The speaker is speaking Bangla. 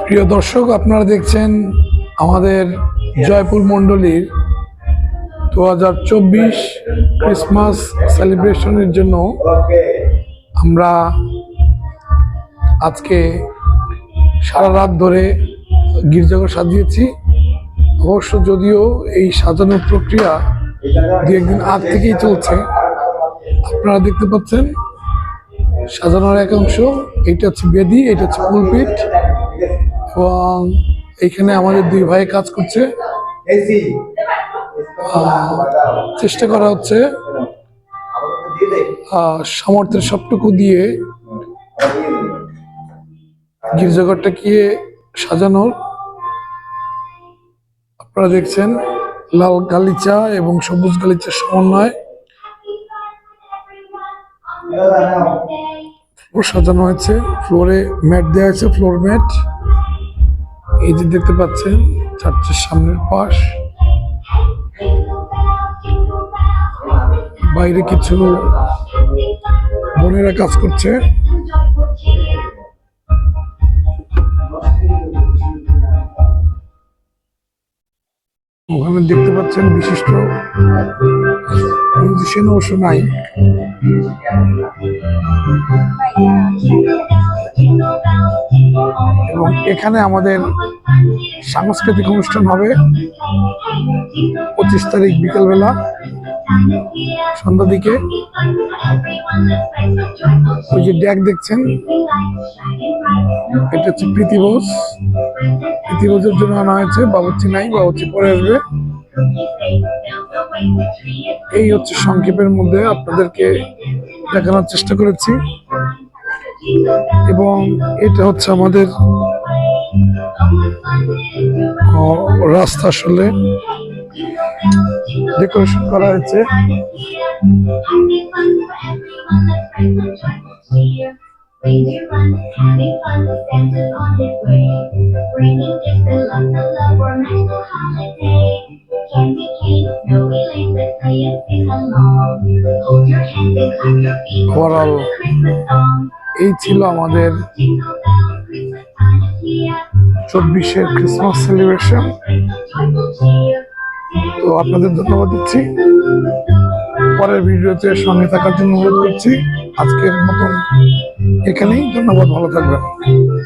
প্রিয় দর্শক, আপনারা দেখছেন আমাদের জয়পুর মণ্ডলীর 2024 ক্রিসমাস সেলিব্রেশনের জন্য আমরা আজকে সারা রাত ধরে গির্জাঘর সাজিয়েছি। অবশ্য যদিও এই সাজানোর প্রক্রিয়া দু একদিন আগ থেকেই চলছে। আপনারা দেখতে পাচ্ছেন সাজানোর একাংশ, এইটা হচ্ছে বেদি, এটা হচ্ছে পুলপিট, এবং এইখানে আমাদের দুই ভাই কাজ করছে। চেষ্টা করা হচ্ছে সামর্থ্যের সবটুকু দিয়ে গির্জাঘরটাকে সাজানোর। আপনারা দেখছেন লাল গালিচা এবং সবুজ গালিচার সমন্বয় ফ্লোর সাজানো হয়েছে। ফ্লোরে ম্যাট দেওয়া হয়েছে, ফ্লোর ম্যাট। এই যে দেখতে পাচ্ছেন চার্চের সামনের পাশ, বাইরে কিছু বোনেরা কাজ করছে। ওখানে দেখতে পাচ্ছেন বিশিষ্ট মিউজিশিয়ান অবশ্য নাই। এবং এখানে আমাদের সাংস্কৃতিক অনুষ্ঠান হবে 25 তারিখ বিকালবেলা সন্ধ্যা দিকে। ওই যে ড্যাক দেখছেন, এটা হচ্ছে প্রীতিভোজ। প্রীতিভোজের জন্য আনা হয়েছে, বাবুর্চি নাই, বাবুর্চি পরে আসবে। এই হচ্ছে সংক্ষেপের মধ্যে আপনাদেরকে দেখানোর চেষ্টা করেছি। এবং এটা হচ্ছে আমাদের রাস্তা, আসলে ডেকোরেশন করা হয়েছে। ওভারঅল এই ছিল আমাদের 24-এর ক্রিসমাস সেলিব্রেশন। তো আপনাদের ধন্যবাদ দিচ্ছি। পরের ভিডিওতে সঙ্গে থাকার জন্য অনুরোধ করছি। আজকের মতন এখানেই, ধন্যবাদ, ভালো থাকবেন।